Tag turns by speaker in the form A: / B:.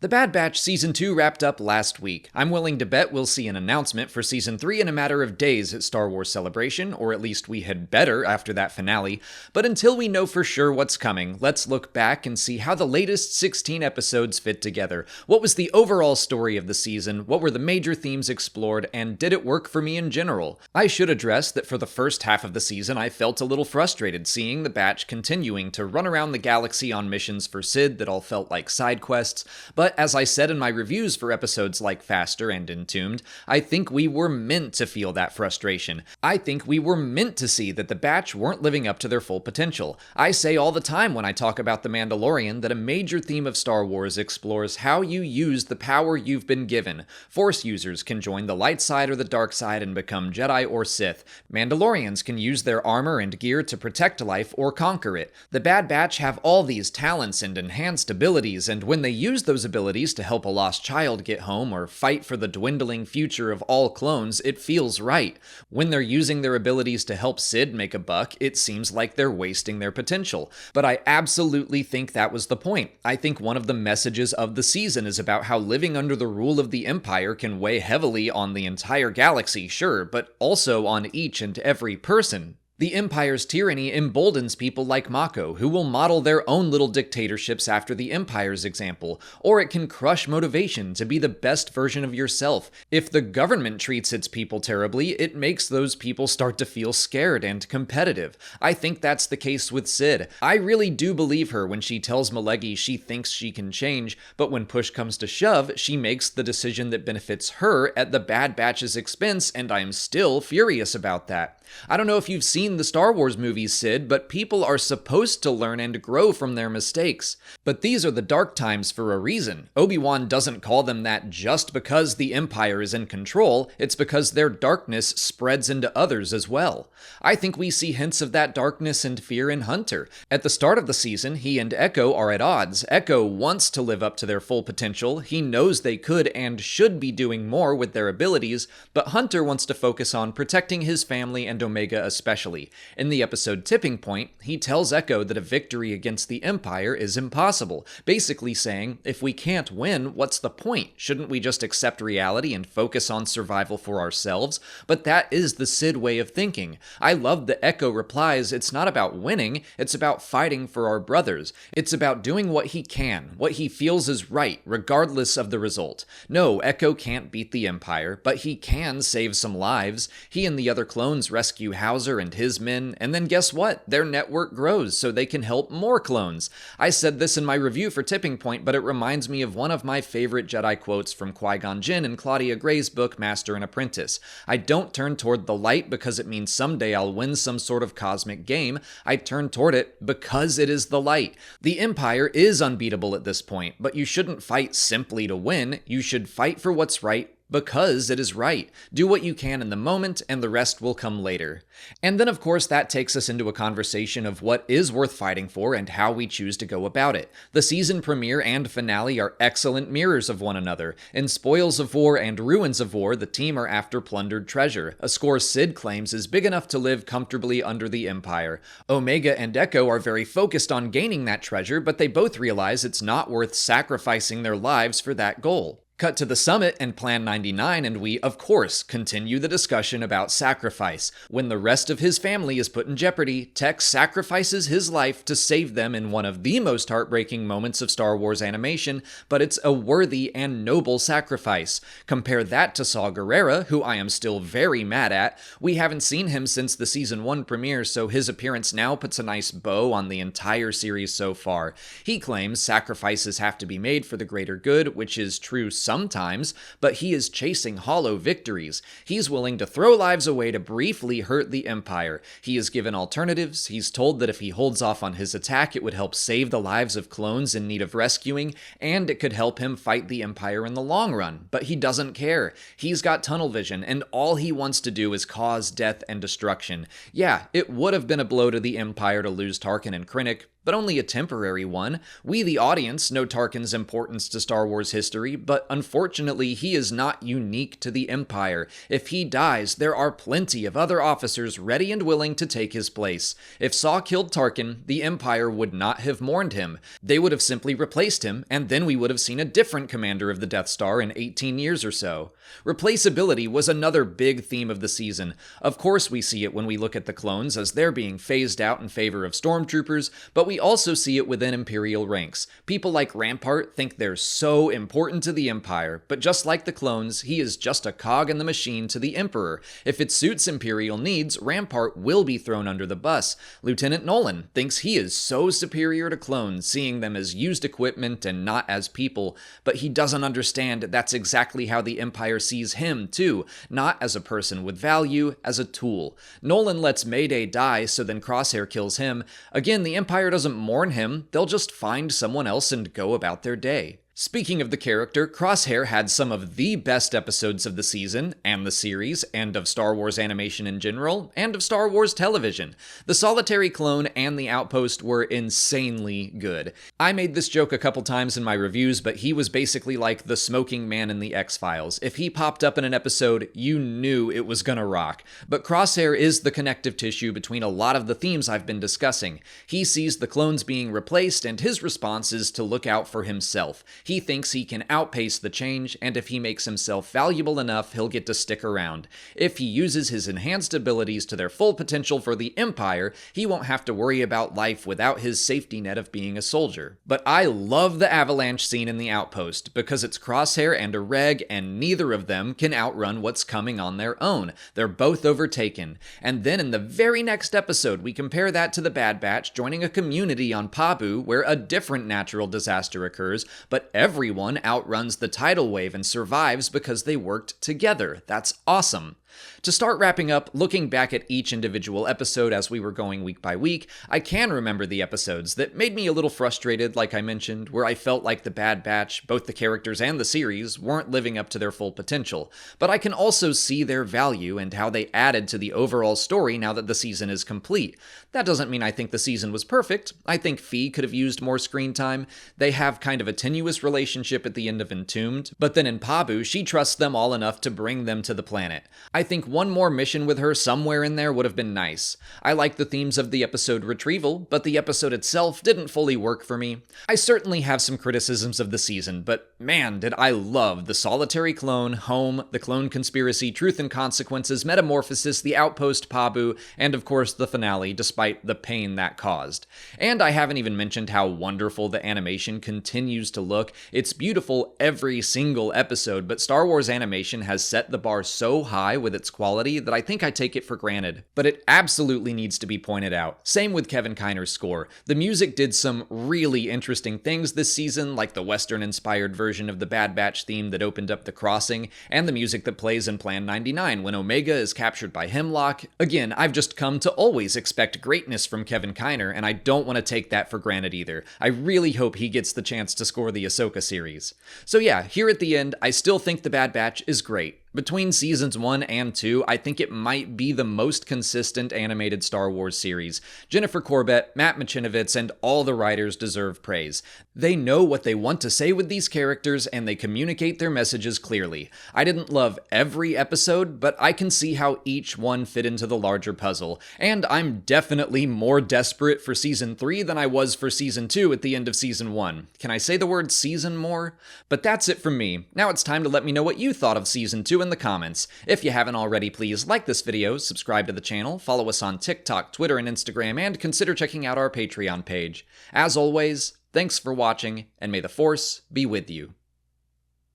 A: The Bad Batch Season 2 wrapped up last week. I'm willing to bet we'll see an announcement for Season 3 in a matter of days at Star Wars Celebration, or at least we had better after that finale. But until we know for sure what's coming, let's look back and see how the latest 16 episodes fit together. What was the overall story of the season? What were the major themes explored? And did it work for me in general? I should address that for the first half of the season, I felt a little frustrated seeing the Batch continuing to run around the galaxy on missions for Sid that all felt like side quests. But as I said in my reviews for episodes like Faster and Entombed, I think we were meant to feel that frustration. I think we were meant to see that the Batch weren't living up to their full potential. I say all the time when I talk about The Mandalorian that a major theme of Star Wars explores how you use the power you've been given. Force users can join the light side or the dark side and become Jedi or Sith. Mandalorians can use their armor and gear to protect life or conquer it. The Bad Batch have all these talents and enhanced abilities, and when they use those abilities to help a lost child get home or fight for the dwindling future of all clones, it feels right. When they're using their abilities to help Sid make a buck, it seems like they're wasting their potential. But I absolutely think that was the point. I think one of the messages of the season is about how living under the rule of the Empire can weigh heavily on the entire galaxy, sure, but also on each and every person. The Empire's tyranny emboldens people like Mako, who will model their own little dictatorships after the Empire's example, or it can crush motivation to be the best version of yourself. If the government treats its people terribly, it makes those people start to feel scared and competitive. I think that's the case with Sid. I really do believe her when she tells Malegi she thinks she can change, but when push comes to shove, she makes the decision that benefits her at the Bad Batch's expense, and I'm still furious about that. I don't know if you've seen the Star Wars movies, Sid, but people are supposed to learn and grow from their mistakes. But these are the dark times for a reason. Obi-Wan doesn't call them that just because the Empire is in control, it's because their darkness spreads into others as well. I think we see hints of that darkness and fear in Hunter. At the start of the season, he and Echo are at odds. Echo wants to live up to their full potential, he knows they could and should be doing more with their abilities, but Hunter wants to focus on protecting his family and Omega especially. In the episode Tipping Point, he tells Echo that a victory against the Empire is impossible, basically saying, if we can't win, what's the point? Shouldn't we just accept reality and focus on survival for ourselves? But that is the Sid way of thinking. I love that Echo replies, it's not about winning, it's about fighting for our brothers. It's about doing what he can, what he feels is right, regardless of the result. No, Echo can't beat the Empire, but he can save some lives. He and the other clones rescue Hauser and his men, and then guess what? Their network grows so they can help more clones. I said this in my review for Tipping Point, but it reminds me of one of my favorite Jedi quotes from Qui-Gon Jinn in Claudia Gray's book Master and Apprentice. I don't turn toward the light because it means someday I'll win some sort of cosmic game. I turn toward it because it is the light. The Empire is unbeatable at this point, but you shouldn't fight simply to win. You should fight for what's right because it is right. Do what you can in the moment, and the rest will come later. And then, of course, that takes us into a conversation of what is worth fighting for and how we choose to go about it. The season premiere and finale are excellent mirrors of one another. In Spoils of War and Ruins of War, the team are after plundered treasure, a score Sid claims is big enough to live comfortably under the Empire. Omega and Echo are very focused on gaining that treasure, but they both realize it's not worth sacrificing their lives for that goal. Cut to the summit and Plan 99, and we, of course, continue the discussion about sacrifice. When the rest of his family is put in jeopardy, Tex sacrifices his life to save them in one of the most heartbreaking moments of Star Wars animation, but it's a worthy and noble sacrifice. Compare that to Saw Gerrera, who I am still very mad at. We haven't seen him since the Season 1 premiere, so his appearance now puts a nice bow on the entire series so far. He claims sacrifices have to be made for the greater good, which is true sometimes, but he is chasing hollow victories. He's willing to throw lives away to briefly hurt the Empire. He is given alternatives. He's told that if he holds off on his attack, it would help save the lives of clones in need of rescuing, and it could help him fight the Empire in the long run. But he doesn't care. He's got tunnel vision, and all he wants to do is cause death and destruction. Yeah, it would have been a blow to the Empire to lose Tarkin and Krennic. but only a temporary one. We, the audience, know Tarkin's importance to Star Wars history, but unfortunately, he is not unique to the Empire. If he dies, there are plenty of other officers ready and willing to take his place. If Saw killed Tarkin, the Empire would not have mourned him. They would have simply replaced him, and then we would have seen a different commander of the Death Star in 18 years or so. Replaceability was another big theme of the season. Of course, we see it when we look at the clones, as they're being phased out in favor of stormtroopers, but we also see it within Imperial ranks. People like Rampart think they're so important to the Empire, but just like the clones, he is just a cog in the machine to the Emperor. If it suits Imperial needs, Rampart will be thrown under the bus. Lieutenant Nolan thinks he is so superior to clones, seeing them as used equipment and not as people, but he doesn't understand that's exactly how the Empire sees him too, not as a person with value, as a tool. Nolan lets Mayday die, so then Crosshair kills him. Again, the Empire doesn't mourn him, they'll just find someone else and go about their day. Speaking of the character, Crosshair had some of the best episodes of the season, and the series, and of Star Wars animation in general, and of Star Wars television. The Solitary Clone and The Outpost were insanely good. I made this joke a couple times in my reviews, but he was basically like the smoking man in the X-Files. If he popped up in an episode, you knew it was gonna rock. But Crosshair is the connective tissue between a lot of the themes I've been discussing. He sees the clones being replaced, and his response is to look out for himself. He thinks he can outpace the change, and if he makes himself valuable enough, he'll get to stick around. If he uses his enhanced abilities to their full potential for the Empire, he won't have to worry about life without his safety net of being a soldier. But I love the avalanche scene in The Outpost, because it's Crosshair and a Reg, and neither of them can outrun what's coming on their own. They're both overtaken. And then in the very next episode, we compare that to the Bad Batch joining a community on Pabu where a different natural disaster occurs, but everyone outruns the tidal wave and survives because they worked together. That's awesome. To start wrapping up, looking back at each individual episode as we were going week by week, I can remember the episodes that made me a little frustrated, like I mentioned, where I felt like the Bad Batch, both the characters and the series, weren't living up to their full potential. But I can also see their value and how they added to the overall story now that the season is complete. That doesn't mean I think the season was perfect. I think Fee could have used more screen time. They have kind of a tenuous relationship at the end of Entombed, but then in Pabu, she trusts them all enough to bring them to the planet. I think one more mission with her somewhere in there would have been nice. I like the themes of the episode Retrieval, but the episode itself didn't fully work for me. I certainly have some criticisms of the season, but man, did I love the Solitary Clone, Home, the Clone Conspiracy, Truth and Consequences, Metamorphosis, The Outpost, Pabu, and of course the finale, despite the pain that caused. And I haven't even mentioned how wonderful the animation continues to look. It's beautiful every single episode, but Star Wars animation has set the bar so high with its quality that I think I take it for granted. But it absolutely needs to be pointed out. Same with Kevin Kiner's score. The music did some really interesting things this season, like the Western-inspired version of the Bad Batch theme that opened up The Crossing, and the music that plays in Plan 99 when Omega is captured by Hemlock. Again, I've just come to always expect greatness from Kevin Kiner, and I don't want to take that for granted either. I really hope he gets the chance to score the Ahsoka series. So yeah, here at the end, I still think The Bad Batch is great. Between seasons 1 and 2, I think it might be the most consistent animated Star Wars series. Jennifer Corbett, Matt Michinovitz, and all the writers deserve praise. They know what they want to say with these characters, and they communicate their messages clearly. I didn't love every episode, but I can see how each one fit into the larger puzzle, and I'm definitely more desperate for Season 3 than I was for Season 2 at the end of Season 1. Can I say the word season more? But that's it from me. Now it's time to let me know what you thought of Season 2 in the comments. If you haven't already, please like this video, subscribe to the channel, follow us on TikTok, Twitter, and Instagram, and consider checking out our Patreon page. As always, thanks for watching, and may the Force be with you.